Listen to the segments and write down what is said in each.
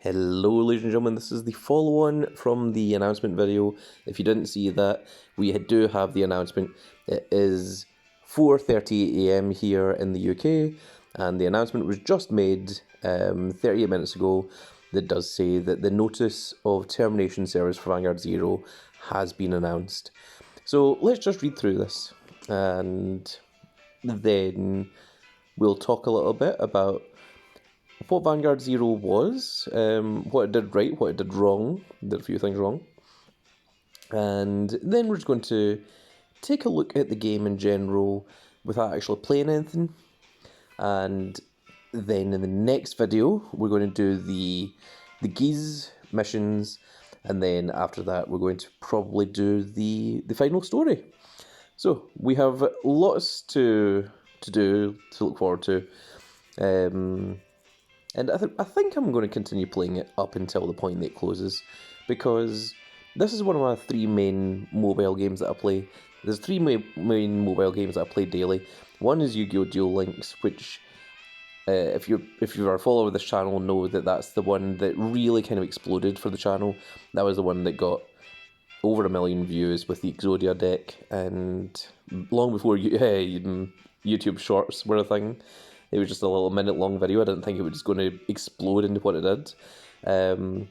Hello ladies and gentlemen, this is the follow-on from the announcement video. If you didn't see that, we do have the announcement. It is 4:30 AM here in the UK, and the announcement was just made 38 minutes ago that does say that the notice of termination service for Vanguard Zero has been announced. So let's just read through this, and then we'll talk a little bit about what Vanguard Zero was, what it did right, what it did wrong, did a few things wrong, and then we're just going to take a look at the game in general without actually playing anything, and then in the next video we're going to do the Geese missions, and then after that we're going to probably do the final story. So we have lots to do, to look forward to. And I think I'm going to continue playing it up until the point that it closes, because this is one of my three main mobile games that I play. There's three main mobile games that I play daily. One is Yu-Gi-Oh! Duel Links, which, if you're a follower of this channel, know that that's the one that really kind of exploded for the channel. That was the one that got over 1 million views with the Exodia deck, and long before YouTube Shorts were a thing. It was just a little minute-long video. I didn't think it was just going to explode into what it did. WWE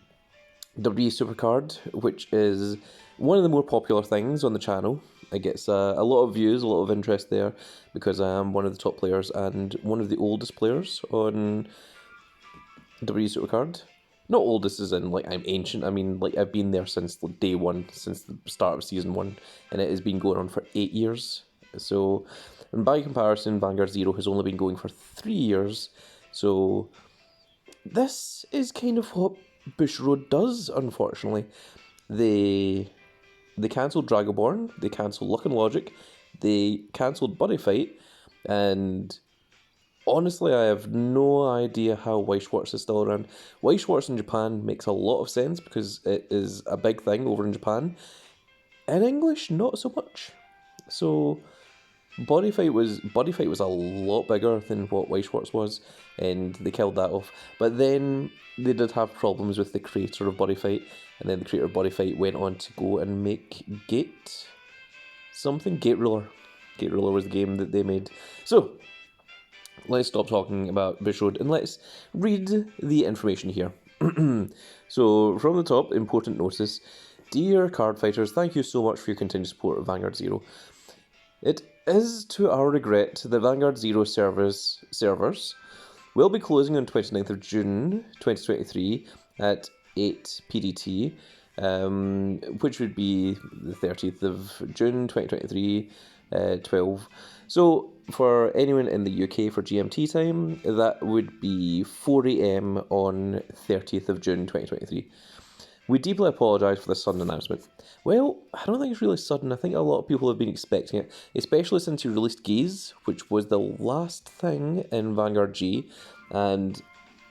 Supercard, which is one of the more popular things on the channel. It gets a lot of views, a lot of interest there, because I am one of the top players and one of the oldest players on WWE Supercard. Not oldest as in, like, I'm ancient. I mean, like, I've been there since day one, since the start of Season 1, and it has been going on for 8 years. So, and by comparison, Vanguard Zero has only been going for 3 years, so this is kind of what Bushiroad does, unfortunately. They cancelled Dragonborn, they cancelled Luck and Logic, they cancelled Buddy Fight, and honestly, I have no idea how Weiss Schwarz is still around. Weiss Schwarz in Japan makes a lot of sense because it is a big thing over in Japan. In English, not so much. So Body Fight was a lot bigger than what Weiss Schwarz was, and they killed that off. But then they did have problems with the creator of Body Fight, and then the creator of Body Fight went on to go and make Gate Ruler. Gate Ruler was the game that they made. So let's stop talking about Bushiroad and let's read the information here. So from the top, important notice. Dear card fighters, thank you so much for your continued support of Vanguard Zero. It is to our regret that Vanguard Zero servers will be closing on 29th of June 2023 at 8 PDT, which would be the 30th of June 2023, 12. So for anyone in the UK for GMT time, that would be 4 AM on 30th of June 2023. We deeply apologise for this sudden announcement. Well, I don't think it's really sudden. I think a lot of people have been expecting it, especially since you released Gaze, which was the last thing in Vanguard G, and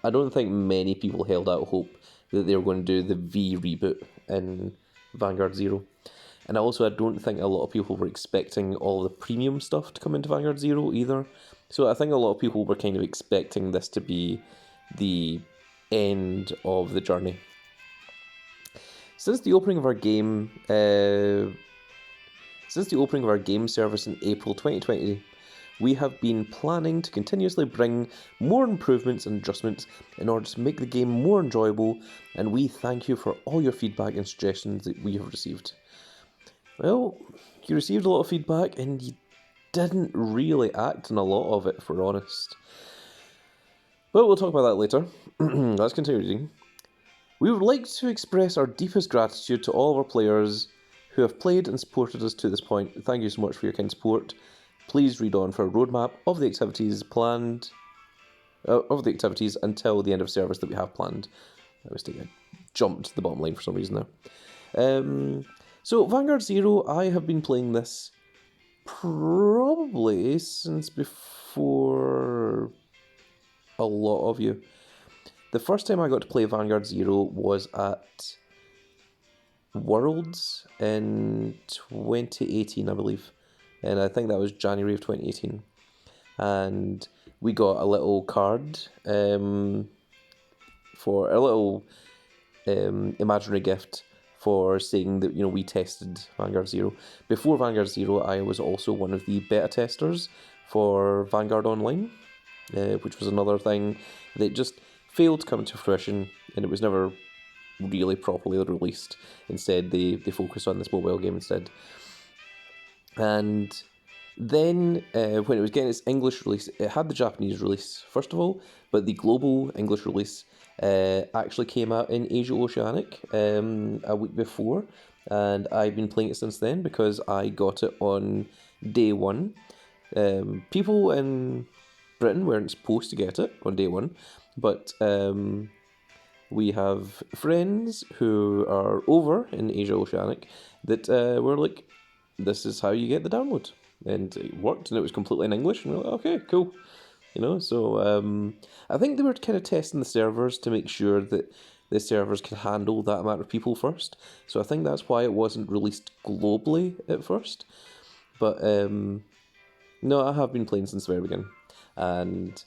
I don't think many people held out hope that they were going to do the V reboot in Vanguard Zero. And also, I don't think a lot of people were expecting all the premium stuff to come into Vanguard Zero either. So I think a lot of people were kind of expecting this to be the end of the journey. Since the opening of our game service in April 2020, we have been planning to continuously bring more improvements and adjustments in order to make the game more enjoyable, and we thank you for all your feedback and suggestions that we have received. Well, you received a lot of feedback and you didn't really act on a lot of it, if we're honest. But we'll talk about that later. Let's continue reading. We would like to express our deepest gratitude to all of our players who have played and supported us to this point. Thank you so much for your kind support. Please read on for a roadmap of the activities planned, until the end of service that we have planned. I jumped to the bottom line for some reason there. So Vanguard Zero, I have been playing this probably since before a lot of you. The first time I got to play Vanguard Zero was at Worlds in 2018, I believe. And I think that was January of 2018. And we got a little card for a little imaginary gift for saying that, we tested Vanguard Zero. Before Vanguard Zero, I was also one of the beta testers for Vanguard Online, which was another thing that just failed to come to fruition, and it was never really properly released. Instead, they focused on this mobile game instead. And then, when it was getting its English release, it had the Japanese release first of all, but the global English release actually came out in Asia Oceanic a week before, and I've been playing it since then because I got it on day one. People in Britain weren't supposed to get it on day one, but we have friends who are over in Asia Oceanic that were like, this is how you get the download. And it worked, and it was completely in English, and we're like, okay, cool. So I think they were kind of testing the servers to make sure that the servers can handle that amount of people first. So I think that's why it wasn't released globally at first. But no, I have been playing since the very beginning. And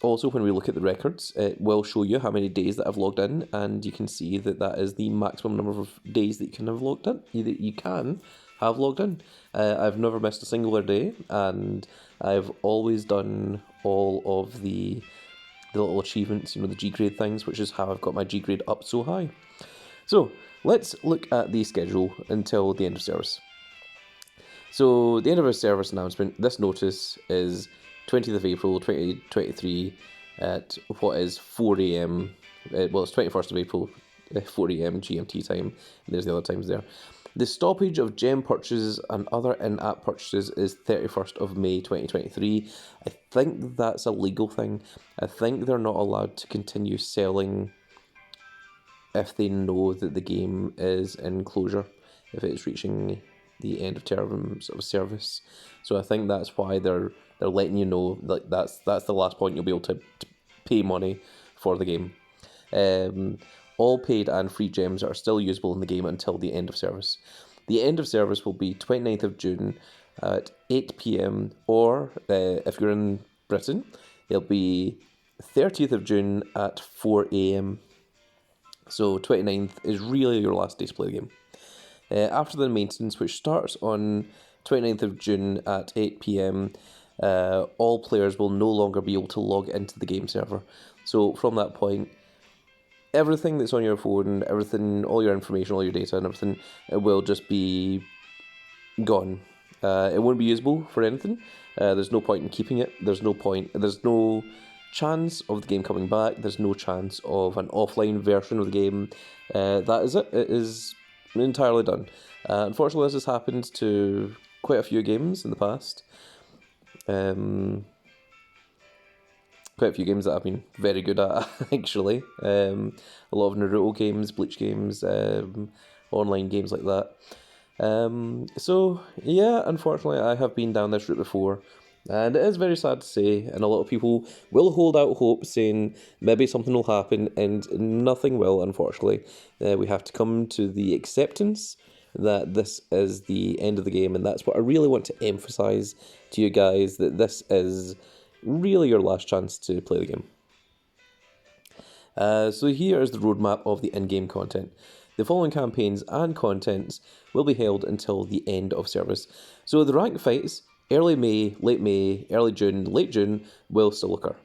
also, when we look at the records, it will show you how many days that I've logged in, and you can see that that is the maximum number of days that you can have logged in. You can have logged in. I've never missed a singular day, and I've always done all of the little achievements, the G grade things, which is how I've got my G grade up so high. So let's look at the schedule until the end of service. So the end of our service announcement, this notice is 20th of April 2023 at what is 4 a.m. Well, it's 21st of April, 4 a.m. GMT time. There's the other times there. The stoppage of gem purchases and other in-app purchases is 31st of May 2023. I think that's a legal thing. I think they're not allowed to continue selling if they know that the game is in closure, if it's reaching the end of terms of service. So I think that's why they're letting you know, like, that's the last point you'll be able to pay money for the game. All paid and free gems are still usable in the game until the end of service. The end of service will be 29th of June at 8 p.m, or if you're in Britain, it'll be 30th of June at 4 a.m. So 29th is really your last day to play the game. After the maintenance, which starts on 29th of June at 8 p.m, all players will no longer be able to log into the game server. So from that point, everything that's on your phone, everything, all your information, all your data and everything, it will just be gone. It won't be usable for anything. There's no point in keeping it. There's no chance of the game coming back. There's no chance of an offline version of the game. That is it. It is entirely done. Unfortunately, this has happened to quite a few games in the past. Quite a few games that I've been very good at, actually. A lot of Naruto games, Bleach games, online games like that. So, yeah, unfortunately, I have been down this route before, and it is very sad to say, and a lot of people will hold out hope, saying maybe something will happen, and nothing will, unfortunately. We have to come to the acceptance that this is the end of the game, and that's what I really want to emphasise to you guys, that this is really your last chance to play the game. So here is the roadmap of the in-game content. The following campaigns and contents will be held until the end of service. So the rank fights, early May, early June, late June, will still occur.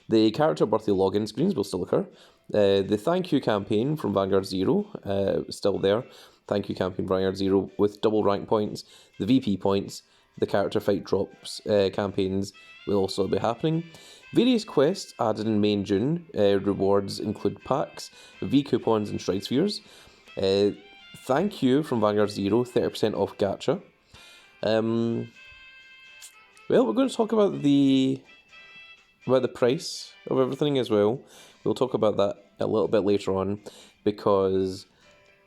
The character birthday login screens will still occur. The thank you campaign from Vanguard Zero is still there. Thank you campaign Vanguard Zero with double rank points, the VP points, the character fight drops campaigns will also be happening. Various quests added in May and June. Rewards include packs, V coupons and strike spheres. Thank you from Vanguard Zero, 30% off Gacha. Well, we're going to talk about the price of everything as well. We'll talk about that a little bit later on, because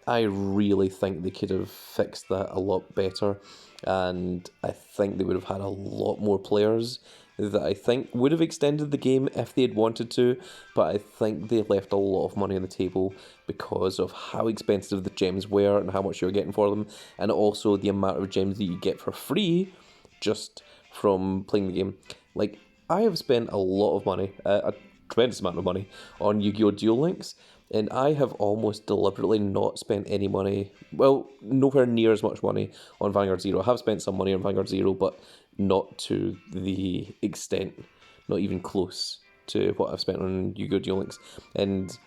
I really think they could have fixed that a lot better, and I think they would have had a lot more players that I think would have extended the game if they had wanted to, but I think they left a lot of money on the table because of how expensive the gems were and how much you were getting for them, and also the amount of gems that you get for free just from playing the game. Like, I have spent a lot of money. I tremendous amount of money on Yu-Gi-Oh! Duel Links, and I have almost deliberately not spent any money, well, nowhere near as much money on Vanguard Zero. I have spent some money on Vanguard Zero, but not to the extent, not even close to what I've spent on Yu-Gi-Oh! Duel Links, and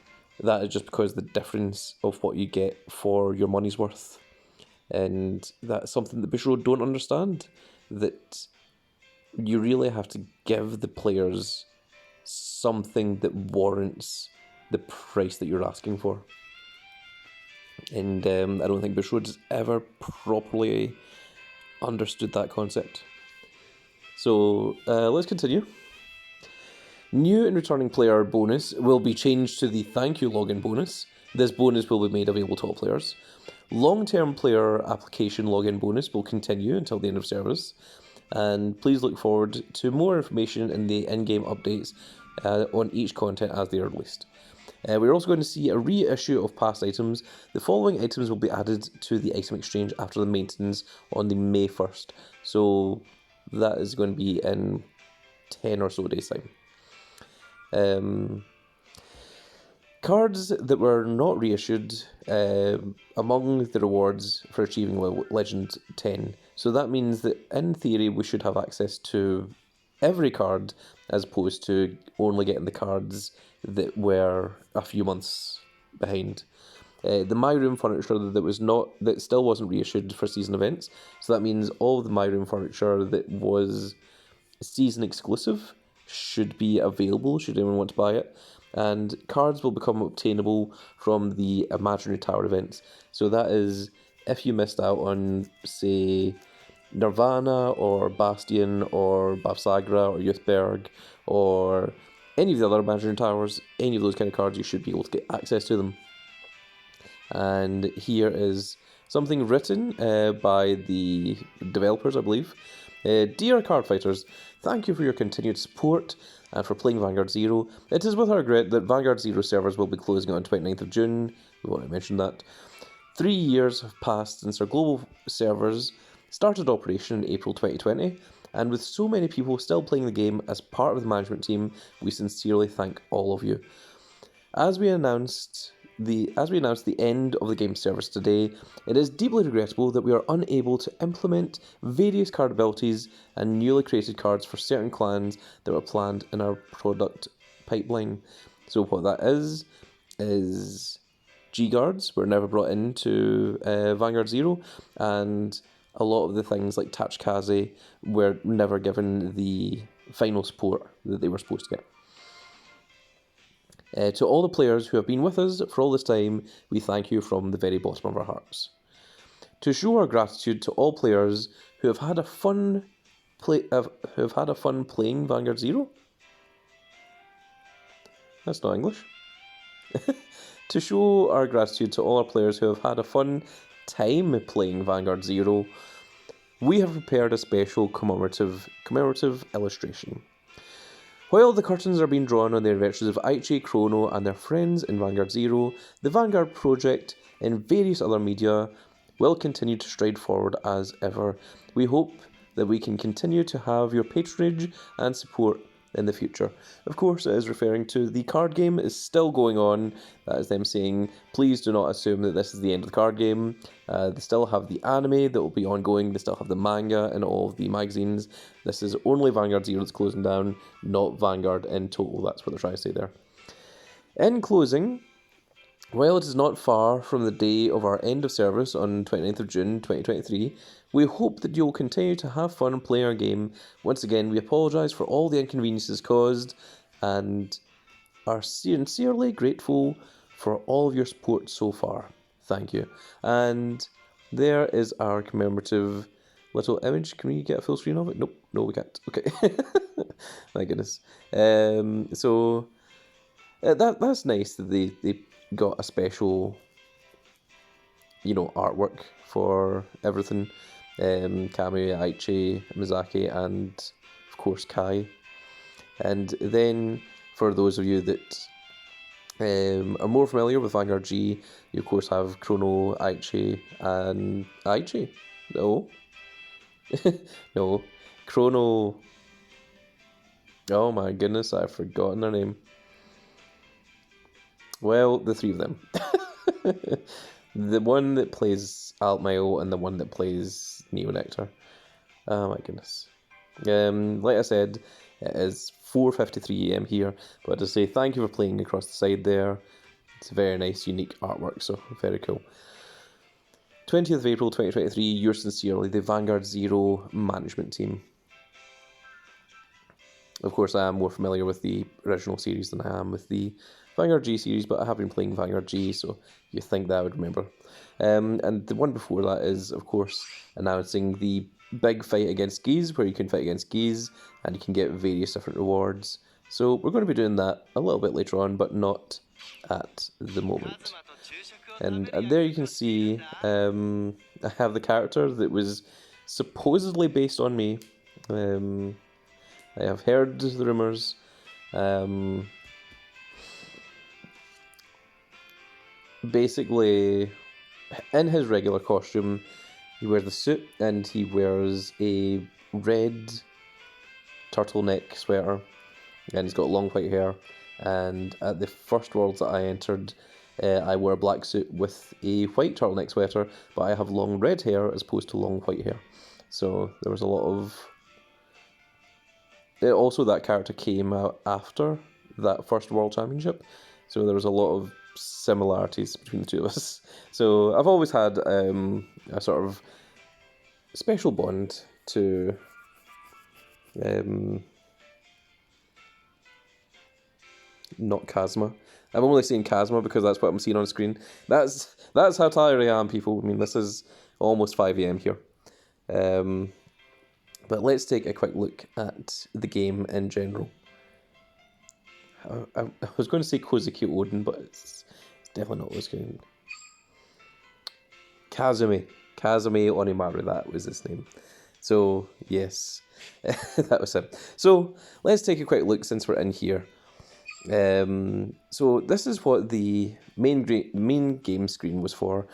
that is just because the difference of what you get for your money's worth. And that's something that Bushiroad don't understand, that you really have to give the players something that warrants the price that you're asking for. And I don't think Bushiroad has ever properly understood that concept. So let's continue. New and returning player bonus will be changed to the thank you login bonus. This bonus will be made available to all players. Long-term player application login bonus will continue until the end of service. And please look forward to more information in the in-game updates on each content as they are released. We're also going to see a reissue of past items. The following items will be added to the item exchange after the maintenance on the May 1st. So that is going to be in 10 or so days' time. Cards that were not reissued among the rewards for achieving Legend 10. So that means that in theory we should have access to every card as opposed to only getting the cards that were a few months behind. The My Room furniture that still wasn't reissued for season events. So that means all of the My Room furniture that was season exclusive should be available should anyone want to buy it, and cards will become obtainable from the Imaginary Tower events. So that is if you missed out on, say, Nirvana or Bastion or Bavsagra or Youthberg or any of the other Imaginary Towers, any of those kind of cards, you should be able to get access to them. And here is something written by the developers, I believe. Dear card fighters, thank you for your continued support and for playing Vanguard Zero. It is with our regret that Vanguard Zero servers will be closing on 29th of June. We've already mentioned that. 3 years have passed since our global servers started operation in April 2020, and with so many people still playing the game as part of the management team, we sincerely thank all of you. As we announced the end of the game service today, it is deeply regrettable that we are unable to implement various card abilities and newly created cards for certain clans that were planned in our product pipeline. So what that is G-Guards were never brought into Vanguard Zero, and a lot of the things like Tachikaze were never given the final support that they were supposed to get. To all the players who have been with us for all this time, we thank you from the very bottom of our hearts. To show our gratitude to all players who have had a fun playing Vanguard Zero. That's not English. To show our gratitude to all our players who have had a fun time playing Vanguard Zero, we have prepared a special commemorative illustration. While the curtains are being drawn on the adventures of Aichi, Chrono and their friends in Vanguard Zero, the Vanguard project and various other media will continue to stride forward as ever. We hope that we can continue to have your patronage and support in the future. Of course, it is referring to the card game is still going on. That is them saying, please do not assume that this is the end of the card game. They still have the anime that will be ongoing. They still have the manga and all of the magazines. This is only Vanguard Zero that's closing down, not Vanguard in total. That's what they're trying to say there. In closing, while it is not far from the day of our end of service on 29th of June 2023, we hope that you will continue to have fun and play our game. Once again, we apologise for all the inconveniences caused and are sincerely grateful for all of your support so far. Thank you. And there is our commemorative little image. Can we get a full screen of it? Nope, no we can't. Okay. My goodness. So that's nice that they got a special, artwork for everything. Kami, Aichi, Mizaki, and of course Kai. And then for those of you that are more familiar with Vanguard G, you of course have Chrono, Aichi, and Aichi. No. No. Chrono. Oh my goodness, I've forgotten their name. Well, the three of them. The one that plays Altmail and the one that plays Neo Nectar. Oh my goodness. Like I said, it is 4:53 AM here, but to say thank you for playing across the side there. It's a very nice, unique artwork, so very cool. 20th of April 2023, yours sincerely, the Vanguard Zero management team. Of course, I am more familiar with the original series than I am with the Vanguard G series, but I have been playing Vanguard G, so you think that I would remember. And the one before that is, of course, announcing the big fight against Geese, where you can fight against Geese, and you can get various different rewards. So we're going to be doing that a little bit later on, but not at the moment. And there you can see I have the character that was supposedly based on me. I have heard the rumours. Basically, in his regular costume, he wears the suit and he wears a red turtleneck sweater, and he's got long white hair. And at the first worlds that I entered, I wore a black suit with a white turtleneck sweater, but I have long red hair as opposed to long white hair. So there was a lot of... Also, that character came out after that first World Championship, so there was a lot of similarities between the two of us. So I've always had a sort of special bond to not Kazuma. I'm only saying Kazuma because that's what I'm seeing on screen. That's how tired I am, people. I mean, this is almost 5 AM here. But let's take a quick look at the game in general. I was going to say Kozuki Odin, but it's definitely not what it's going. Kazumi Onimaru, that was his name. So, yes, that was him. So, let's take a quick look since we're in here. So, this is what the main game screen was for.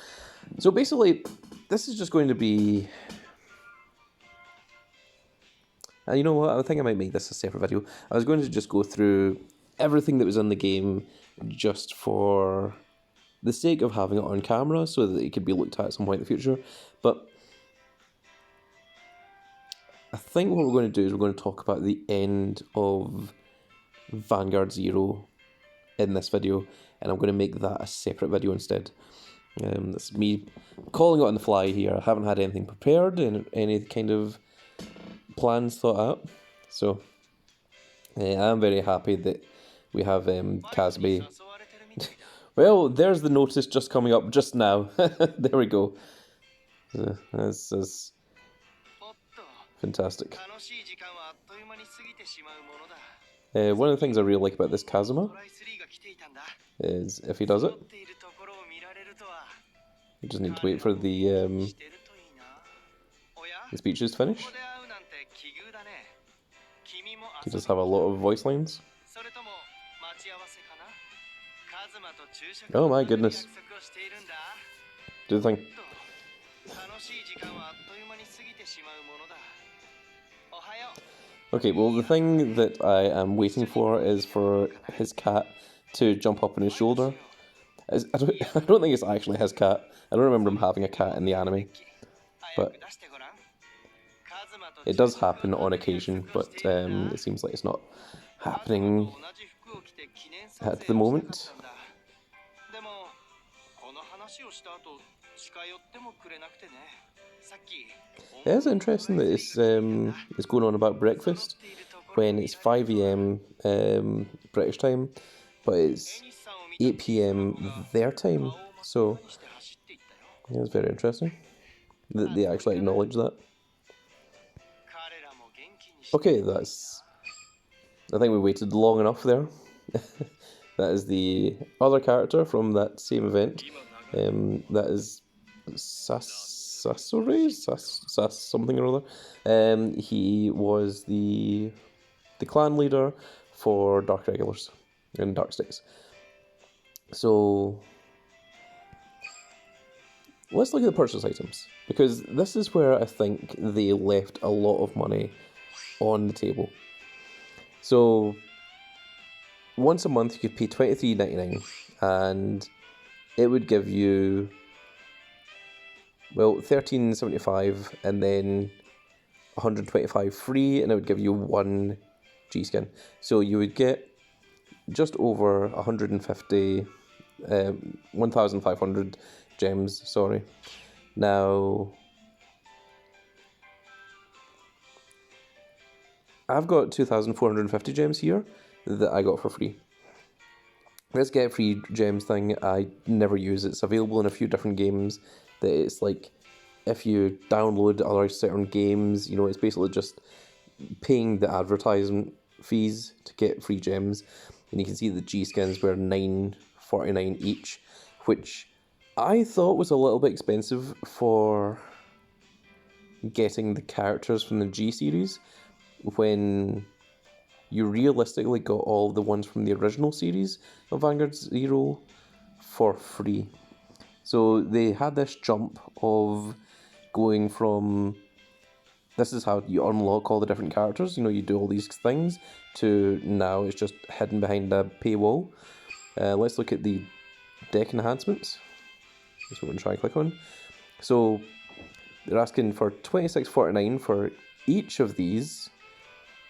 So, basically, this is just going to be... And you know what, I think I might make this a separate video. I was going to just go through everything that was in the game just for the sake of having it on camera so that it could be looked at some point in the future. But I think what we're going to do is we're going to talk about the end of Vanguard Zero in this video, and I'm going to make that a separate video instead. That's me calling it on the fly here. I haven't had anything prepared and any kind of plans thought out, so I'm very happy that we have Kazumi. Well, there's the notice just coming up just now. There we go. This is fantastic. One of the things I really like about this Kazuma is if he does it, you just need to wait for the speeches to finish. He does have a lot of voice lines. Oh my goodness. Do the thing. Okay, well the thing that I am waiting for is for his cat to jump up on his shoulder. I don't think it's actually his cat. I don't remember him having a cat in the anime. But it does happen on occasion, but it seems like it's not happening at the moment. It is interesting that it's going on about breakfast when it's 5 AM British time, but it's 8 PM their time. So yeah, it's very interesting that they actually acknowledge that. Okay, I think we waited long enough there. That is the other character from that same event. That is Sasori? Sas something or other. He was the clan leader for Dark Regulars in Dark States. So let's look at the purchase items, because this is where I think they left a lot of money on the table. So once a month you could pay $23.99 and it would give you, well, 1375 and then 125 free, and it would give you 1 G skin. So you would get just over 150, 1,500 gems, sorry. Now, I've got 2,450 gems here that I got for free. This get free gems thing I never use. It's available in a few different games. That it's like, if you download other certain games, you know, it's basically just paying the advertisement fees to get free gems. And you can see the G skins were $9.49 each, which I thought was a little bit expensive for getting the characters from the G series, when you realistically got all the ones from the original series of Vanguard Zero for free. So they had this jump of going from, this is how you unlock all the different characters, you know, you do all these things, to now it's just hidden behind a paywall. Let's look at the deck enhancements. That's what we're going to try and click on. So they're asking for $26.49 for each of these,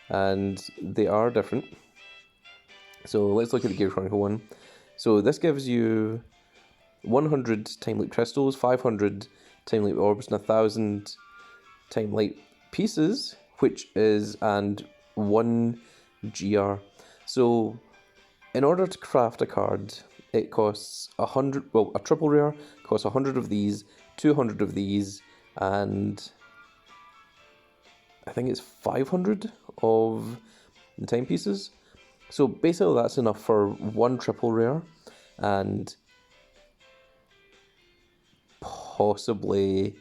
and they are different. So let's look at the Gear Chronicle one. So this gives you 100 Time Leap Crystals, 500 Time Leap Orbs, and 1,000 Time Leap Pieces, which is, and 1 GR. So in order to craft a card, it costs 100, well, a triple rare costs 100 of these, 200 of these, and I think it's 500 of the timepieces. So basically that's enough for 1 triple rare and possibly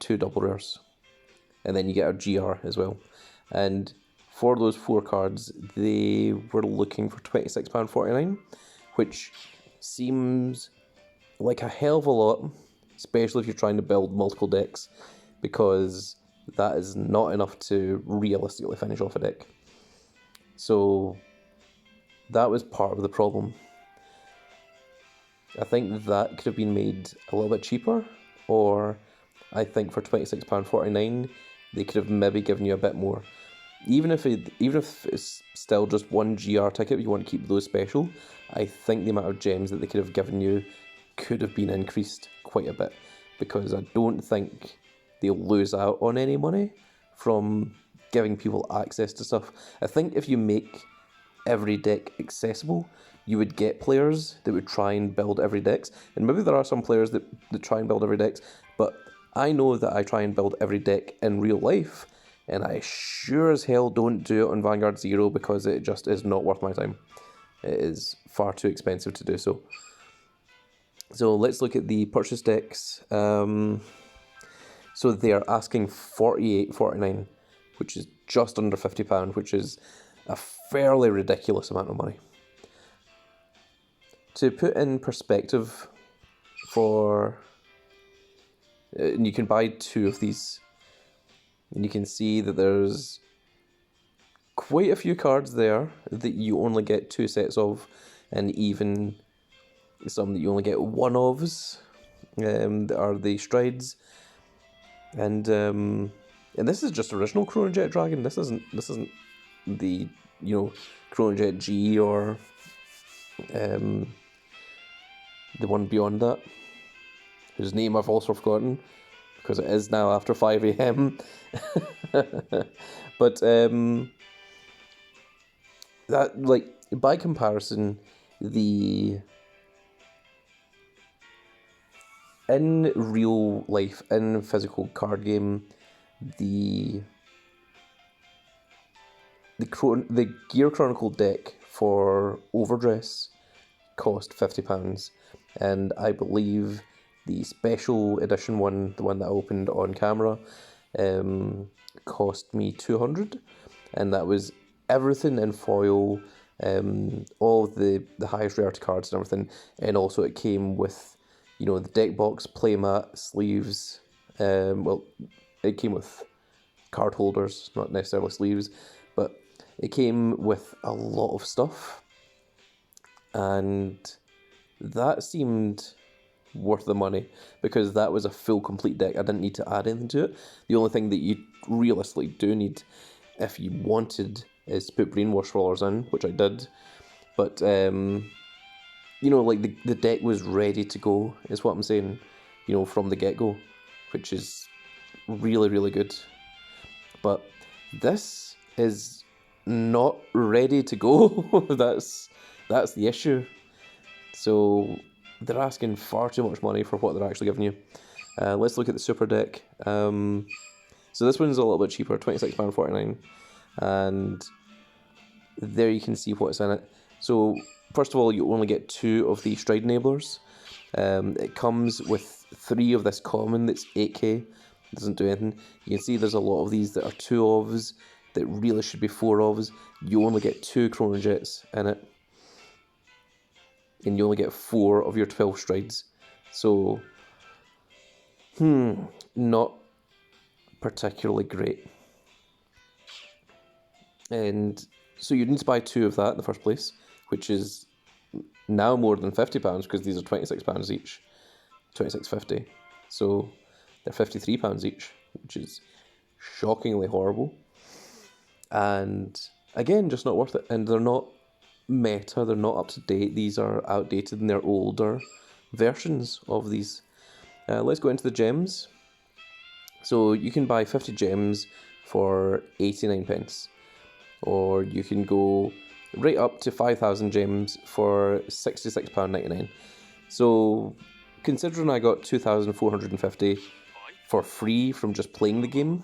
2 double rares. And then you get a GR as well. And for those 4 cards, they were looking for £26.49, which seems like a hell of a lot, especially if you're trying to build multiple decks, because that is not enough to realistically finish off a deck. So that was part of the problem. I think that could have been made a little bit cheaper, or I think for £26.49 they could have maybe given you a bit more. Even if it's still just 1 GR ticket, if you want to keep those special, I think the amount of gems that they could have given you could have been increased quite a bit, because I don't think they'll lose out on any money from giving people access to stuff. I think if you make every deck accessible, you would get players that would try and build every decks. And maybe there are some players that try and build every decks, but I know that I try and build every deck in real life, and I sure as hell don't do it on Vanguard Zero, because it just is not worth my time. It is far too expensive to do so. So let's look at the purchase decks. So they are asking $48.49, which is just under £50, which is a fairly ridiculous amount of money. To put in perspective, and you can buy 2 of these, and you can see that there's quite a few cards there that you only get 2 sets of, and even some that you only get 1 ofs, that are the strides. And this is just original Chronojet Dragon. This isn't the, you know, Chronojet G or the one beyond that, whose name I've also forgotten, because it is now after 5 AM. But that, like, by comparison, in real life, in physical card game, the Gear Chronicle deck for Overdress cost £50, and I believe the special edition one, the one that I opened on camera, cost me £200, and that was everything in foil, all of the highest rarity cards and everything, and also it came with, you know, the deck box, playmat, sleeves. Well, it came with card holders, not necessarily sleeves, but it came with a lot of stuff. And that seemed worth the money, because that was a full complete deck. I didn't need to add anything to it. The only thing that you realistically do need, if you wanted, is to put brainwash rollers in, which I did. But you know, like the deck was ready to go, is what I'm saying, you know, from the get-go, which is really, really good. But this is not ready to go. that's the issue. So they're asking far too much money for what they're actually giving you. Let's look at the super deck. So this one's a little bit cheaper, £26.49, and there you can see what's in it. So first of all, you only get 2 of the stride enablers. It comes with 3 of this common that's 8k. It doesn't do anything. You can see there's a lot of these that are 2 ofs that really should be 4 ofs. You only get 2 chrono jets in it, and you only get 4 of your 12 strides. So, not particularly great. And so you need to buy 2 of that in the first place, which is now more than £50 because these are £26 each, £26.50. So they're £53 each, which is shockingly horrible. And again, just not worth it. And they're not meta, they're not up to date. These are outdated and they're older versions of these. Let's go into the gems. So you can buy 50 gems for 89 pence, or you can go right up to 5,000 gems for £66.99. So considering I got 2,450 for free from just playing the game,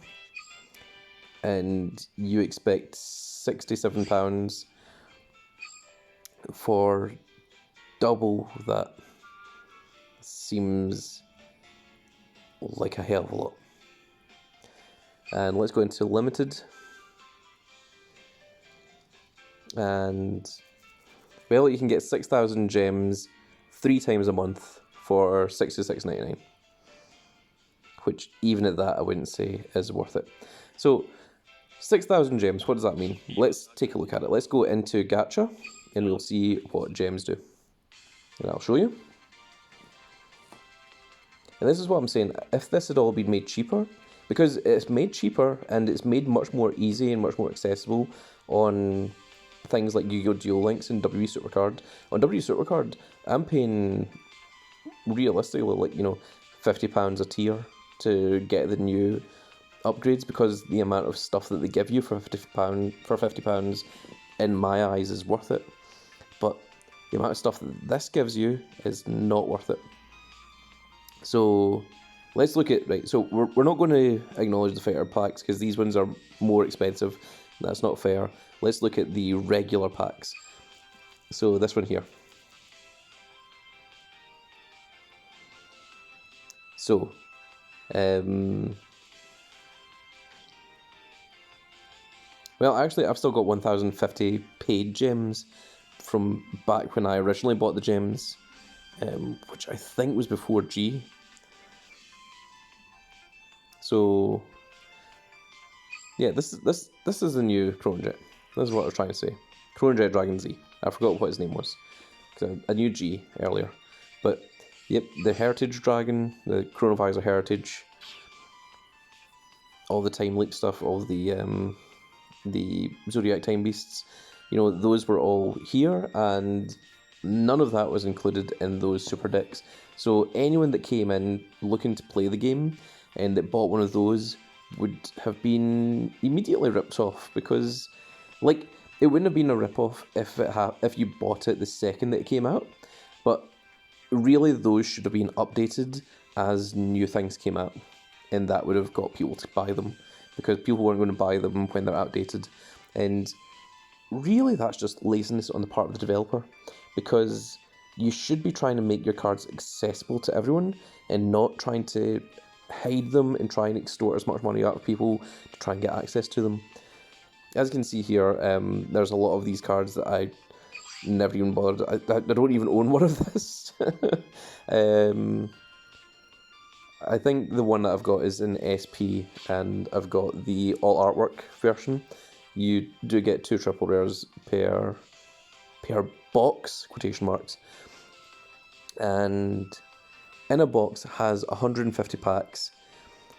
and you expect £67 for double that, seems like a hell of a lot. And let's go into limited. And well, you can get 6,000 gems 3 times a month for £66.99, which even at that I wouldn't say is worth it. So 6,000 gems, what does that mean? Let's take a look at it. Let's go into Gacha and we'll see what gems do. And I'll show you. And this is what I'm saying. If this had all been made cheaper, because it's made cheaper and it's made much more easy and much more accessible on things like Yu-Gi-Oh! Duel Links and WWE Supercard. On WWE Supercard, I'm paying realistically like, you know, £50 a tier to get the new upgrades, because the amount of stuff that they give you for £50 in my eyes is worth it. But the amount of stuff that this gives you is not worth it. So let's look at, right, so we're not going to acknowledge the fighter packs because these ones are more expensive. That's not fair. Let's look at the regular packs. So this one here. So, well, actually, I've still got 1,050 paid gems from back when I originally bought the gems, which I think was before G. So, yeah, this is the new Chrono Jet. This is what I was trying to say. Chrono Jet Dragon Z. I forgot what his name was, because I knew G earlier. But yep, the Heritage Dragon, the Chronovisor Heritage, all the Time Leap stuff, all the Zodiac Time Beasts, you know, those were all here, and none of that was included in those super decks. So anyone that came in looking to play the game and that bought one of those would have been immediately ripped off, because, like, it wouldn't have been a rip-off if you bought it the second that it came out, but really those should have been updated as new things came out, and that would have got people to buy them, because people weren't going to buy them when they're outdated. And really that's just laziness on the part of the developer, because you should be trying to make your cards accessible to everyone and not trying to hide them and try and extort as much money out of people to try and get access to them. As you can see here, there's a lot of these cards that I never even bothered. I don't even own one of this. I think the one that I've got is in SP, and I've got the all artwork version. You do get 2 triple rares per box, quotation marks. And in a box has 150 packs,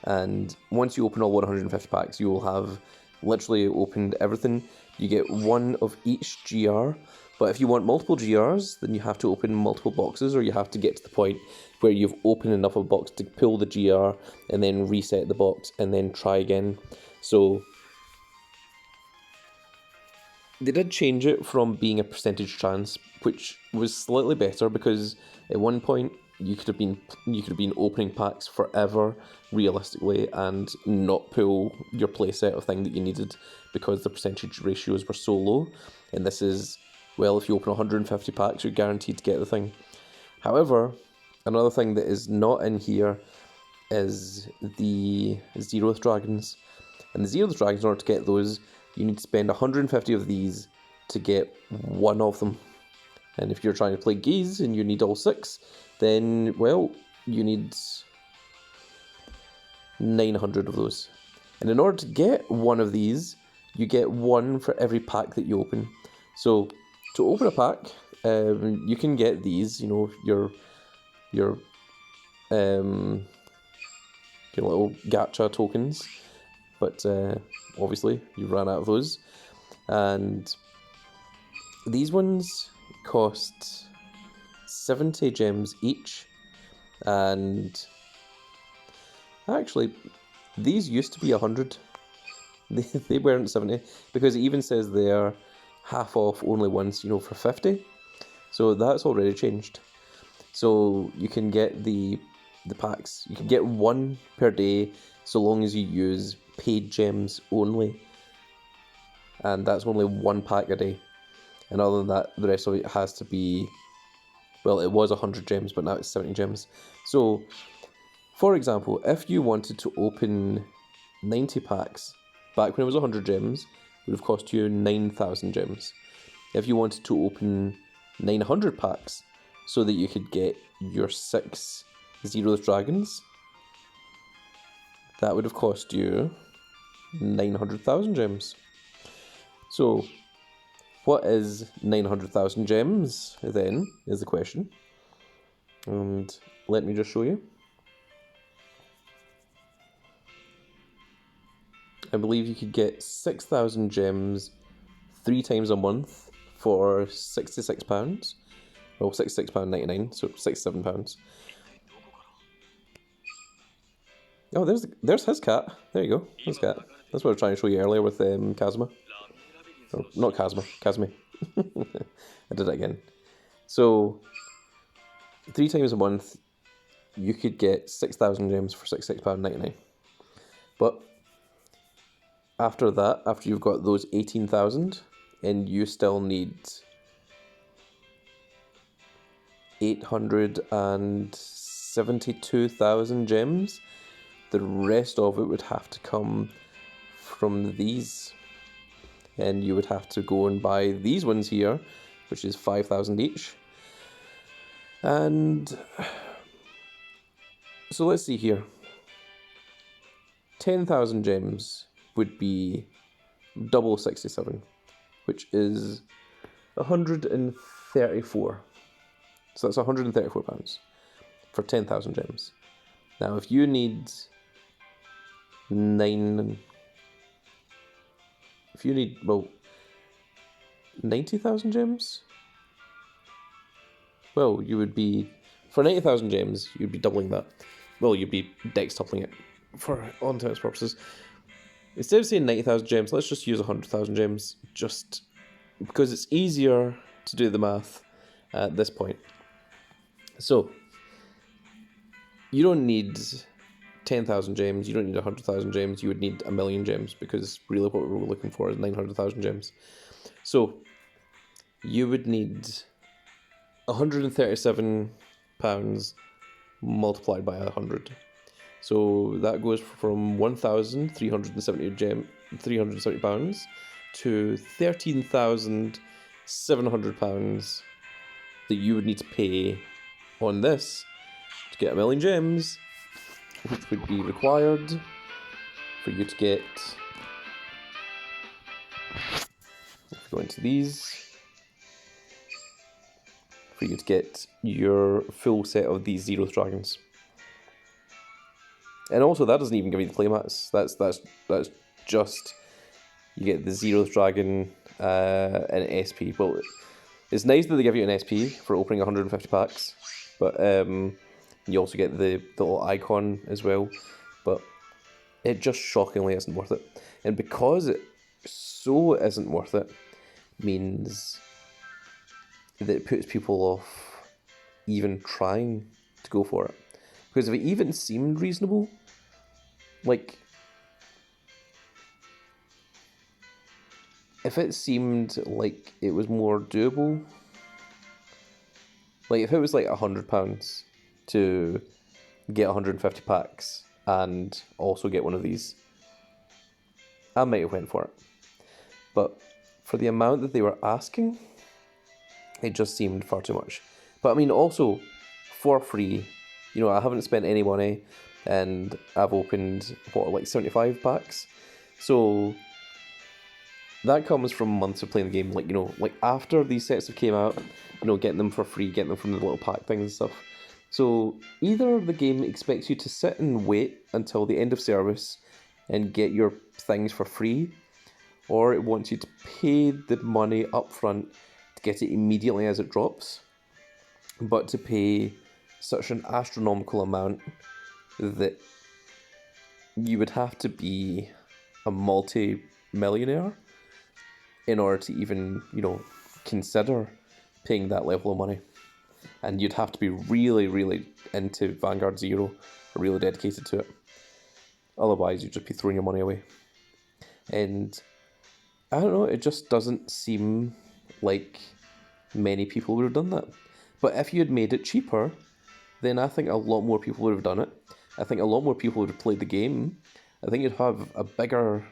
and once you open all 150 packs, you will have literally opened everything. You get one of each GR, but if you want multiple GRs, then you have to open multiple boxes, or you have to get to the point where you've opened enough of a box to pull the GR and then reset the box and then try again. So they did change it from being a percentage chance, which was slightly better, because at one point you could have been opening packs forever realistically and not pull your playset of thing that you needed because the percentage ratios were so low. And this is, well, if you open 150 packs, you're guaranteed to get the thing. However, another thing that is not in here is the Zeroth Dragons. And the Zeroth Dragons, in order to get those, you need to spend 150 of these to get one of them. And if you're trying to play Geese and you need all 6, then, well, you need 900 of those. And in order to get one of these, you get one for every pack that you open. So to open a pack, you can get these, you know, your little Gacha tokens, but obviously you ran out of those. And these ones cost 70 gems each, and actually these used to be 100. They weren't 70, because it even says they're half off only once, you know, for 50. So that's already changed. So you can get the packs, you can get one per day so long as you use paid gems only, and that's only one pack a day. And other than that, the rest of it has to be, well, it was 100 gems, but now it's 70 gems. So, for example, if you wanted to open 90 packs, back when it was 100 gems, it would have cost you 9,000 gems. If you wanted to open 900 packs, so that you could get your 6 Zeroth Dragons, that would have cost you 900,000 gems. So, what is 900,000 gems, then, is the question. And let me just show you. I believe you could get 6,000 gems 3 times a month for £66. Well, £66.99, so £67. Oh, there's his cat. There you go, his cat. That's what I was trying to show you earlier with Kazuma. Oh, not Kazuma, Kazumi. I did it again. So, 3 times a month, you could get 6,000 gems for £66.99. But after that, after you've got those 18,000, and you still need 872,000 gems, the rest of it would have to come from these. And you would have to go and buy these ones here, which is 5,000 each. And so let's see here. 10,000 gems would be double 67, which is 134. So that's £134 for 10,000 gems. Now, if you need 90,000 gems, well, you would be, for 90,000 gems, you'd be doubling that. Well, you'd be dextupling it for all intents and purposes. Instead of saying 90,000 gems, let's just use 100,000 gems, just because it's easier to do the math at this point. So, you don't need 10,000 gems, you don't need 100,000 gems, you would need 1,000,000 gems, because really what we're looking for is 900,000 gems. So, you would need £137 multiplied by 100. So that goes from £1,370 to £13,700 that you would need to pay on this to get 1,000,000 gems, which would be required for you to get, if we go into these, for you to get your full set of these Zeroth Dragons. And also, that doesn't even give you the playmats. That's just, you get the Zeroth Dragon and SP. Well, it's nice that they give you an SP for opening 150 packs, but you also get the little icon as well. But it just shockingly isn't worth it. And because it so isn't worth it, means that it puts people off even trying to go for it. Because if it even seemed reasonable, like, if it seemed like it was more doable, like if it was like £100 to get 150 packs and also get one of these, I might have went for it. But for the amount that they were asking, it just seemed far too much. But I mean, also, for free, you know, I haven't spent any money, and I've opened, what, like 75 packs? So that comes from months of playing the game. Like, you know, like after these sets have came out, you know, getting them for free, getting them from the little pack things and stuff. So either the game expects you to sit and wait until the end of service and get your things for free, or it wants you to pay the money up front to get it immediately as it drops, but to pay such an astronomical amount that you would have to be a multi-millionaire in order to even, you know, consider paying that level of money. And you'd have to be really, really into Vanguard Zero, or really dedicated to it. Otherwise, you'd just be throwing your money away. And I don't know, it just doesn't seem like many people would have done that. But if you had made it cheaper, then I think a lot more people would have done it. I think a lot more people would have played the game. I think you'd have a bigger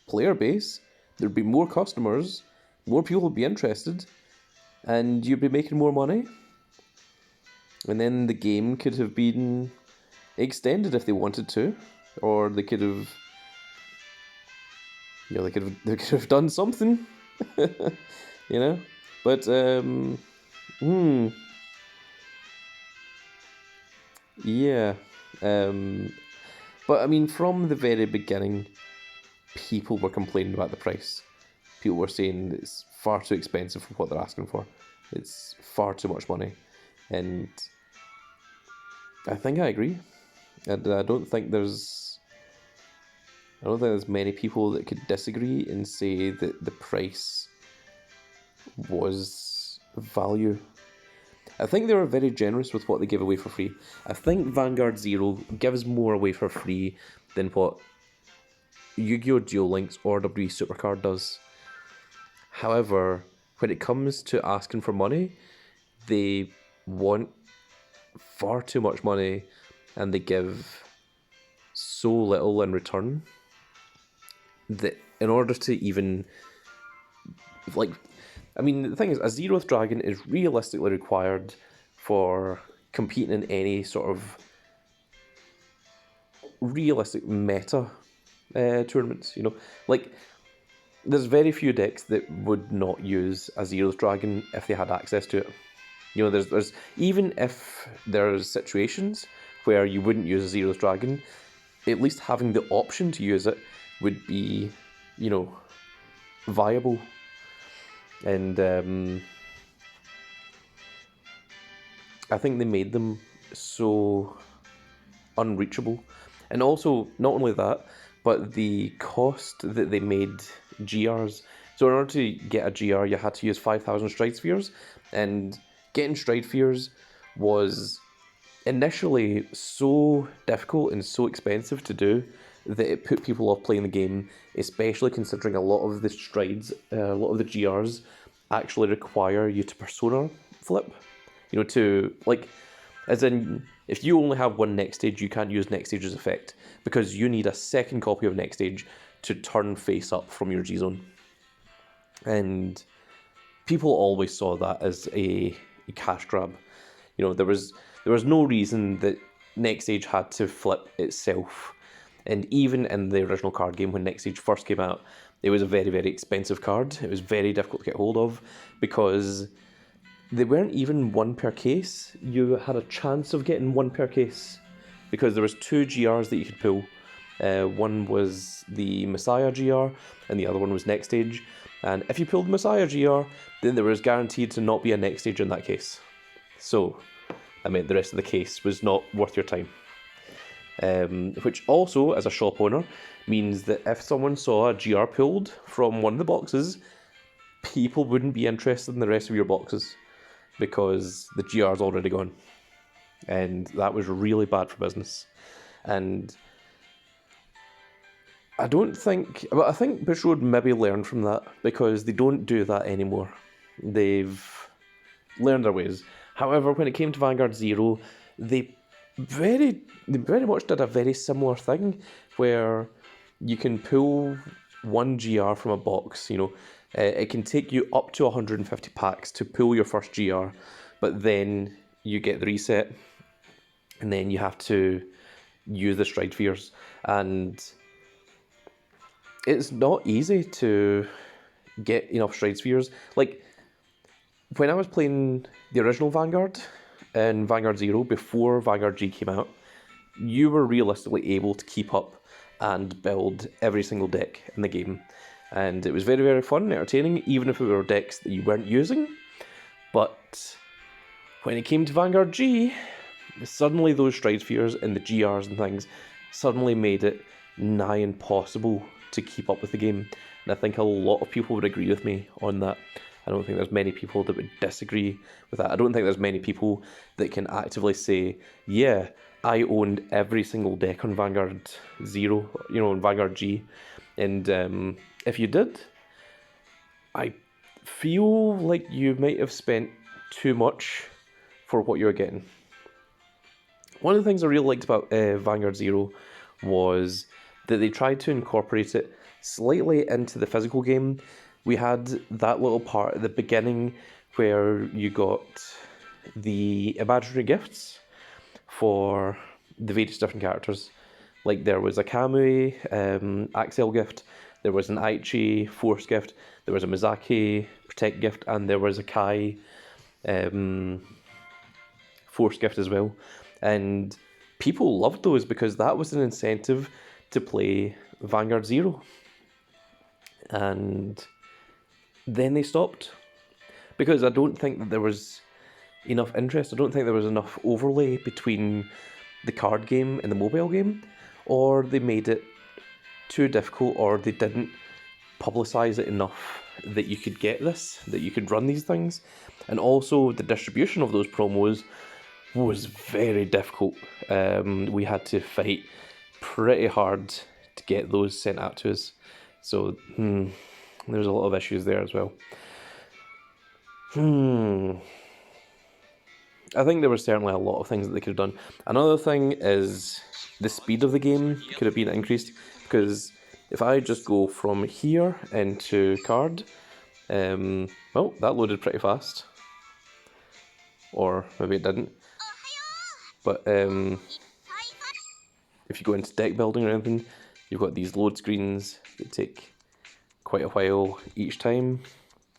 player base. There'd be more customers. More people would be interested. And you'd be making more money. And then the game could have been extended if they wanted to. Or they could have... you know, they could have done something. You know? But, yeah. But I mean, from the very beginning, people were complaining about the price. People were saying it's far too expensive for what they're asking for. It's far too much money. And I think I agree. And I don't think there's many people that could disagree and say that the price was value. I think they were very generous with what they give away for free. I think Vanguard Zero gives more away for free than what Yu-Gi-Oh! Duel Links or WWE Supercard does. However, when it comes to asking for money, they want far too much money and they give so little in return that in order to even, like, I mean, the thing is, a Zeroth Dragon is realistically required for competing in any sort of realistic meta tournaments, you know? Like, there's very few decks that would not use a Zeroth Dragon if they had access to it. You know, there's even if there's situations where you wouldn't use a Zeroth Dragon, at least having the option to use it would be, you know, viable. And I think they made them so unreachable. And also, not only that, but the cost that they made GRs. So in order to get a GR, you had to use 5,000 Stride Spheres, and getting Stride Spheres was initially so difficult and so expensive to do that it put people off playing the game, especially considering a lot of the strides, a lot of the GRs actually require you to persona flip. You know, to, like, as in, if you only have one next stage, you can't use next stage's effect, because you need a second copy of next stage to turn face up from your G-Zone. And people always saw that as a cash grab. You know, there was no reason that next stage had to flip itself. And even in the original card game, when Next Stage first came out, it was a very, very expensive card. It was very difficult to get hold of, because they weren't even one per case. You had a chance of getting one per case because there was 2 GRs that you could pull. One was the Messiah GR and the other one was Next Stage. And if you pulled Messiah GR, then there was guaranteed to not be a Next Stage in that case. So, I mean, the rest of the case was not worth your time. Which also, as a shop owner, means that if someone saw a GR pulled from one of the boxes, people wouldn't be interested in the rest of your boxes because the GR's already gone. And that was really bad for business. And I think Bush Road maybe learned from that because they don't do that anymore. They've learned their ways. However, when it came to Vanguard Zero, they very much did a very similar thing where you can pull 1 GR from a box, you know. It can take you up to 150 packs to pull your first GR, but then you get the reset, and then you have to use the Stride Spheres. And it's not easy to get enough Stride Spheres. Like, when I was playing the original Vanguard and Vanguard Zero before Vanguard G came out, you were realistically able to keep up and build every single deck in the game. And it was very, very fun and entertaining, even if it were decks that you weren't using. But when it came to Vanguard G, suddenly those Stride Spheres and the GRs and things suddenly made it nigh impossible to keep up with the game. And I think a lot of people would agree with me on that. I don't think there's many people that would disagree with that. I don't think there's many people that can actively say, yeah, I owned every single deck on Vanguard Zero, you know, on Vanguard G. And if you did, I feel like you might have spent too much for what you're getting. One of the things I really liked about Vanguard Zero was that they tried to incorporate it slightly into the physical game. We had that little part at the beginning where you got the imaginary gifts for the various different characters. Like there was a Kamui Axel gift, there was an Aichi Force gift, there was a Mizaki Protect gift, and there was a Kai Force gift as well. And people loved those because that was an incentive to play Vanguard Zero. And then they stopped because I don't think that there was enough interest. I don't think there was enough overlay between the card game and the mobile game, or they made it too difficult, or they didn't publicize it enough that you could get this, that you could run these things. And also the distribution of those promos was very difficult. We had to fight pretty hard to get those sent out to us. So there's a lot of issues there as well. I think there were certainly a lot of things that they could have done. Another thing is the speed of the game could have been increased, because if I just go from here into card, well, that loaded pretty fast. Or maybe it didn't. But if you go into deck building or anything, you've got these load screens that take quite a while each time.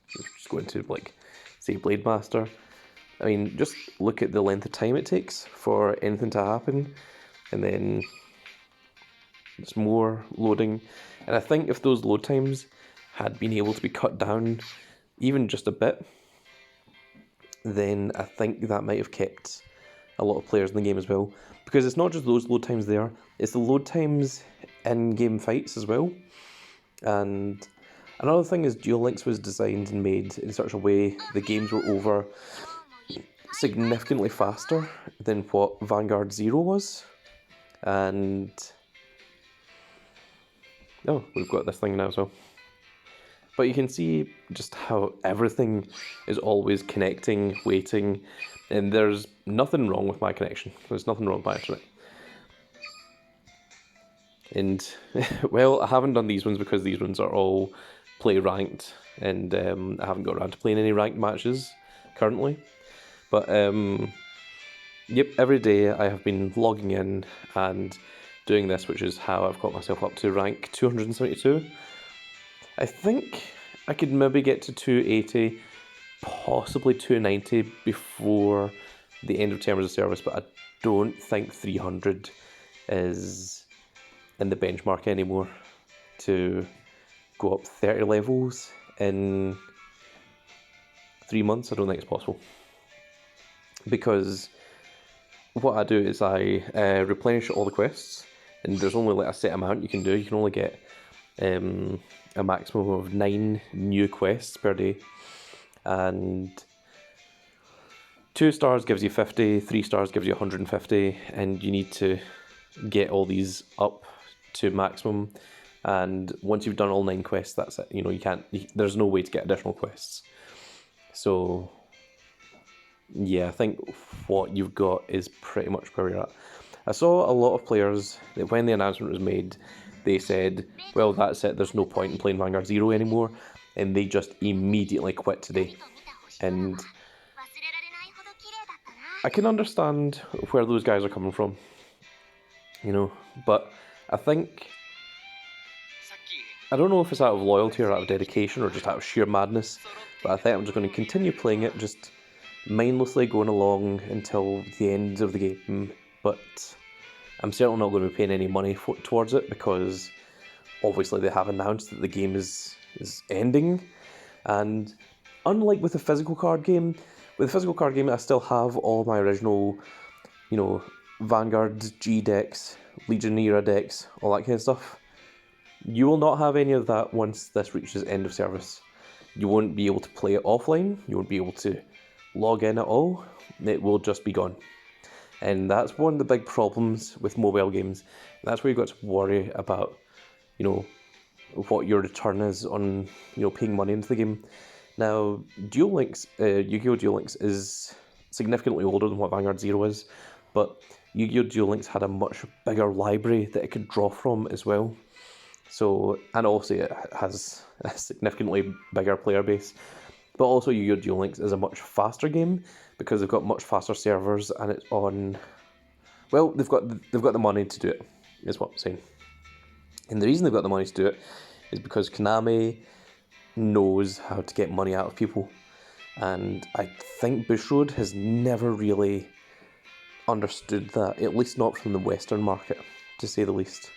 Just go into, like, say, Blade Master. I mean, just look at the length of time it takes for anything to happen, and then it's more loading. And I think if those load times had been able to be cut down even just a bit, then I think that might have kept a lot of players in the game as well. Because it's not just those load times there, it's the load times in game fights as well. And another thing is Duel Links was designed and made in such a way the games were over significantly faster than what Vanguard Zero was. And oh, we've got this thing now as well. But you can see just how everything is always connecting, waiting, and there's nothing wrong with my connection. There's nothing wrong with my internet. And, well, I haven't done these ones because these ones are all play ranked, and I haven't got around to playing any ranked matches currently. But, yep, every day I have been logging in and doing this, which is how I've got myself up to rank 272. I think I could maybe get to 280 possibly 290 before the end of terms of service, but I don't think 300 is in the benchmark anymore to go up 30 levels in 3 months. I don't think it's possible, because what I do is I replenish all the quests, and there's only like a set amount you can do. You can only get a maximum of 9 new quests per day, and 2 stars gives you 50, 3 stars gives you 150, and you need to get all these up to maximum. And once you've done all 9 quests, that's it. You can't. There's no way to get additional quests. So yeah, I think what you've got is pretty much where you're at. I saw a lot of players that when the announcement was made, they said, well, that's it, there's no point in playing Vanguard Zero anymore, and they just immediately quit today. And I can understand where those guys are coming from, but I think, I don't know if it's out of loyalty or out of dedication or just out of sheer madness, but I think I'm just going to continue playing it, just mindlessly going along until the end of the game. But I'm certainly not going to be paying any money towards it, because obviously they have announced that the game is ending. And unlike with the physical card game, I still have all my original, Vanguard G decks, Legion era decks, all that kind of stuff. You will not have any of that once this reaches end of service. You won't be able to play it offline, you won't be able to log in at all, it will just be gone. And that's one of the big problems with mobile games. That's where you've got to worry about, what your return is on, paying money into the game. Now, Duel Links, Yu-Gi-Oh! Duel Links is significantly older than what Vanguard Zero is, but Yu-Gi-Oh! Duel Links had a much bigger library that it could draw from as well. So, and also it has a significantly bigger player base. But also Yu-Gi-Oh! Duel Links is a much faster game, because they've got much faster servers, and it's on, well, they've got the money to do it, is what I'm saying. And the reason they've got the money to do it is because Konami knows how to get money out of people. And I think Bushiroad has never really understood that, at least not from the Western market, to say the least.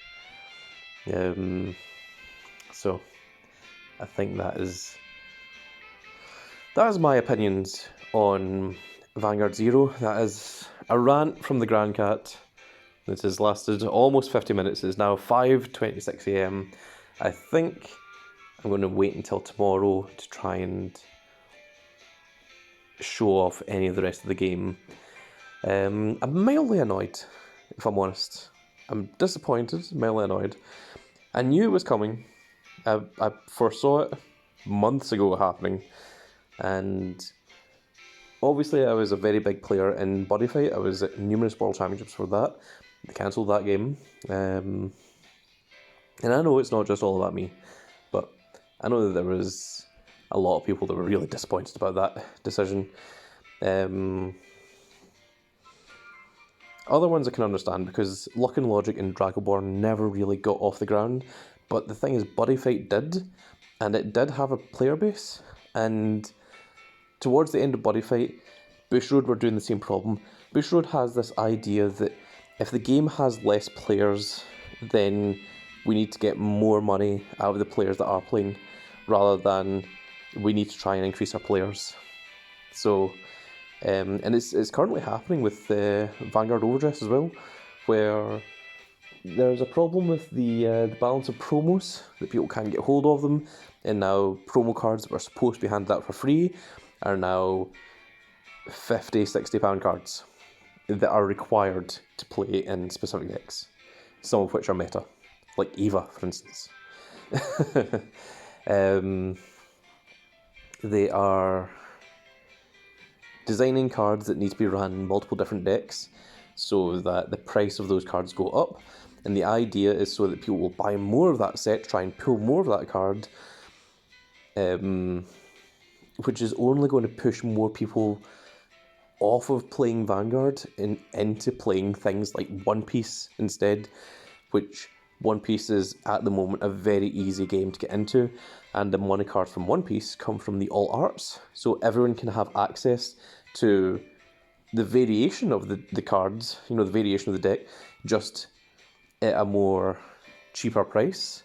So I think that is my opinions on Vanguard Zero. That is a rant from the Grand Cat. This has lasted almost 50 minutes. It's now 5:26 AM. I think I'm going to wait until tomorrow to try and show off any of the rest of the game. I'm mildly annoyed, if I'm honest. I'm disappointed, mildly annoyed. I knew it was coming. I foresaw it months ago happening. And obviously I was a very big player in Buddy Fight. I was at numerous World Championships for that. They cancelled that game. And I know it's not just all about me, but I know that there was a lot of people that were really disappointed about that decision. Other ones I can understand, because Luck and Logic and Dragonborn never really got off the ground. But the thing is, Buddy Fight did, and it did have a player base. And towards the end of Buddy Fight, Bushiroad were doing the same problem. Bushiroad has this idea that if the game has less players, then we need to get more money out of the players that are playing, rather than we need to try and increase our players. So, and it's currently happening with Vanguard Overdress as well, where there's a problem with the balance of promos, that people can't get hold of them, and now promo cards that were supposed to be handed out for free are now £50, £60 cards that are required to play in specific decks, some of which are meta, like Eva, for instance. They are designing cards that need to be run in multiple different decks so that the price of those cards go up, and the idea is so that people will buy more of that set, try and pull more of that card, which is only going to push more people off of playing Vanguard and into playing things like One Piece instead, which One Piece is at the moment a very easy game to get into. and the money cards from One Piece come from the alt arts, so everyone can have access to the variation of the cards, the variation of the deck, just at a more cheaper price.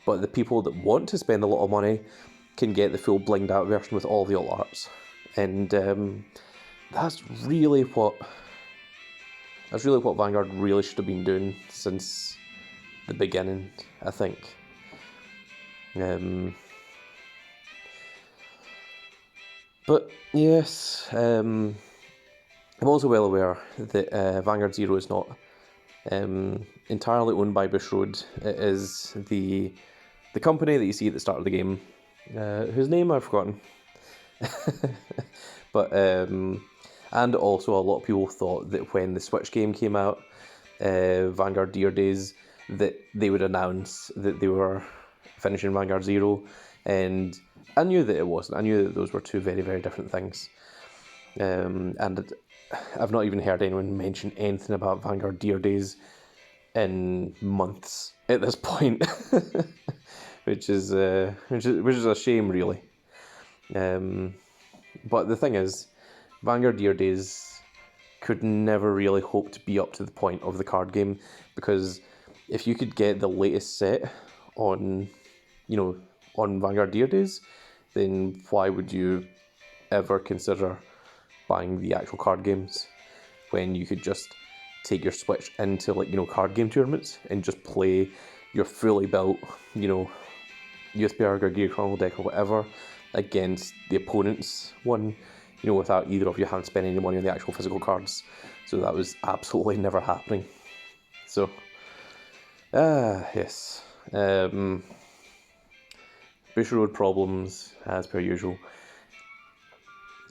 But the people that want to spend a lot of money can get the full blinged out version with all the alt arts. And that's really what Vanguard really should have been doing since the beginning, I think. But yes, I'm also well aware that Vanguard Zero is not entirely owned by Bushiroad. It is the company that you see at the start of the game, whose name I've forgotten. But and also a lot of people thought that when the Switch game came out, Vanguard Dear Days, that they would announce that they were finishing Vanguard Zero, and I knew that it wasn't. I knew that those were two very, very different things. And I've not even heard anyone mention anything about Vanguard Dear Days in months at this point, which is a shame, really. But the thing is, Vanguard Dear Days could never really hope to be up to the point of the card game, because if you could get the latest set on Vanguard Dear Days, then why would you ever consider buying the actual card games when you could just take your Switch into card game tournaments and just play your fully built USPR or Gear Chronicle deck or whatever against the opponent's one, without either of you having to spend any money on the actual physical cards. So that was absolutely never happening. So yes, Bushiroad problems as per usual.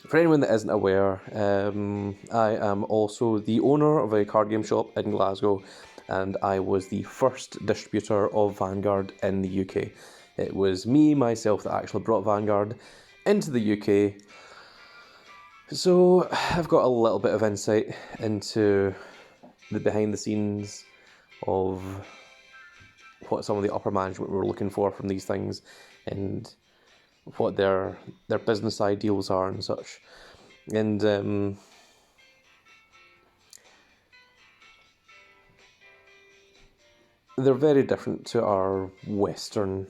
For anyone that isn't aware, I am also the owner of a card game shop in Glasgow, and I was the first distributor of Vanguard in the UK. It was myself, that actually brought Vanguard into the UK. So I've got a little bit of insight into the behind the scenes of what some of the upper management were looking for from these things, and what their business ideals are and such. And they're very different to our Western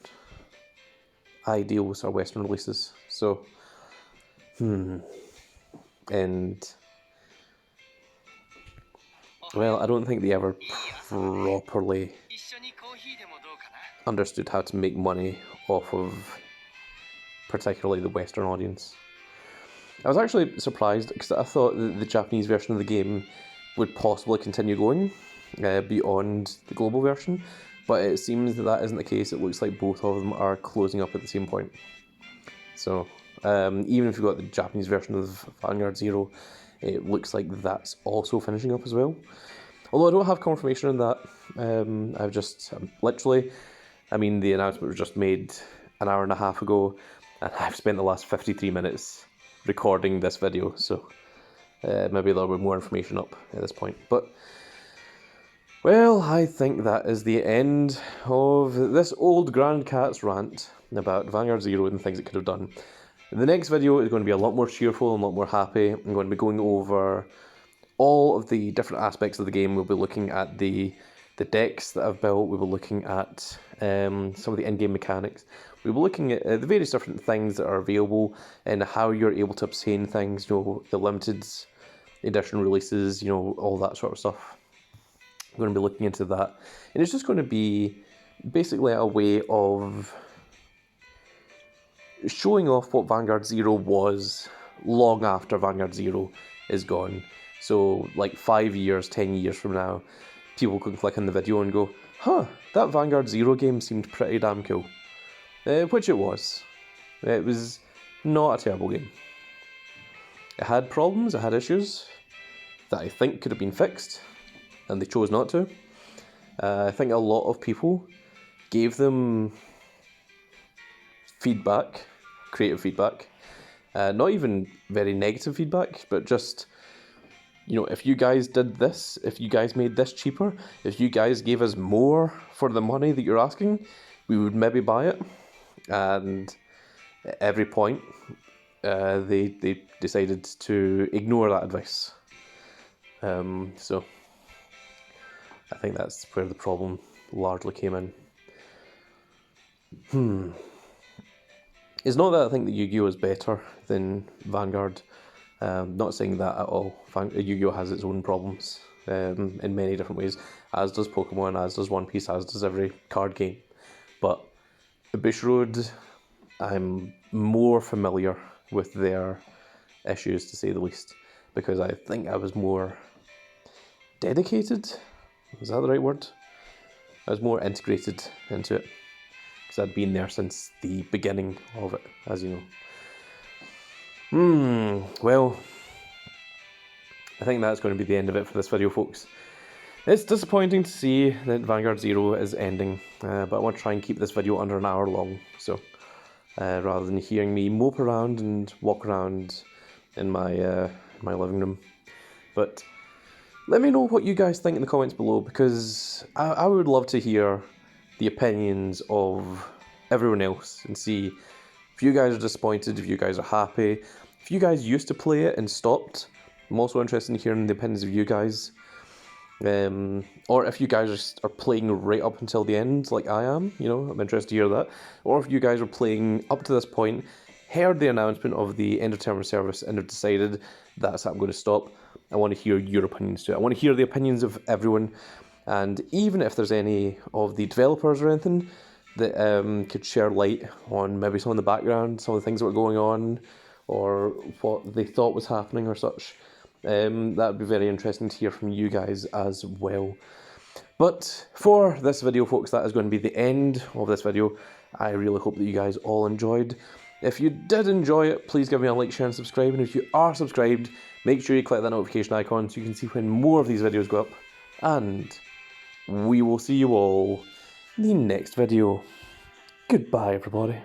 ideals, our Western releases. So, and well, I don't think they ever properly understood how to make money off of particularly the Western audience. I was actually surprised because I thought that the Japanese version of the game would possibly continue going beyond the global version, but it seems that isn't the case. It looks like both of them are closing up at the same point. So even if you've got the Japanese version of Vanguard Zero, it looks like that's also finishing up as well. Although I don't have confirmation on that. I've just literally, the announcement was just made an hour and a half ago, and I've spent the last 53 minutes recording this video, so maybe there'll be more information up at this point. But, well, I think that is the end of this old Grand Cat's rant about Vanguard Zero and things it could have done. The next video is going to be a lot more cheerful and a lot more happy. I'm going to be going over all of the different aspects of the game. We'll be looking at the decks that I've built. We'll be looking at some of the in-game mechanics. We'll be looking at the various different things that are available and how you're able to obtain things, the limited edition releases, all that sort of stuff. I'm going to be looking into that. And it's just going to be basically a way of showing off what Vanguard Zero was long after Vanguard Zero is gone. So, 5 years, 10 years from now, people can click on the video and go, that Vanguard Zero game seemed pretty damn cool. Which it was. It was not a terrible game. It had problems, it had issues that I think could have been fixed, and they chose not to. I think a lot of people gave them feedback, creative feedback, not even very negative feedback, but just, if you guys did this, if you guys made this cheaper, if you guys gave us more for the money that you're asking, we would maybe buy it. and at every point they decided to ignore that advice. So I think that's where the problem largely came in. It's not that I think that Yu-Gi-Oh is better than Vanguard. Not saying that at all. Yu-Gi-Oh has its own problems in many different ways, as does Pokemon, as does One Piece, as does every card game. But Bushiroad, I'm more familiar with their issues, to say the least, because I think I was more dedicated. Is that the right word? I was more integrated into it, because I'd been there since the beginning of it, as you know. Well, I think that's going to be the end of it for this video, folks. It's disappointing to see that Vanguard Zero is ending, but I want to try and keep this video under an hour long, so rather than hearing me mope around and walk around in my living room. But let me know what you guys think in the comments below, because I would love to hear the opinions of everyone else and see if you guys are disappointed, if you guys are happy, if you guys used to play it and stopped. I'm also interested in hearing the opinions of you guys. Or if you guys are playing right up until the end, like I am, I'm interested to hear that. Or if you guys are playing up to this point, heard the announcement of the end of term of service, and have decided that's how I'm going to stop. I want to hear your opinions too. I want to hear the opinions of everyone, and even if there's any of the developers or anything that could share light on maybe some of the background, some of the things that were going on, or what they thought was happening or such. That would be very interesting to hear from you guys as well. But for this video, folks, that is going to be the end of this video. I really hope that you guys all enjoyed. If you did enjoy it, please give me a like, share and subscribe. And if you are subscribed, make sure you click that notification icon so you can see when more of these videos go up. And we will see you all in the next video. Goodbye, everybody.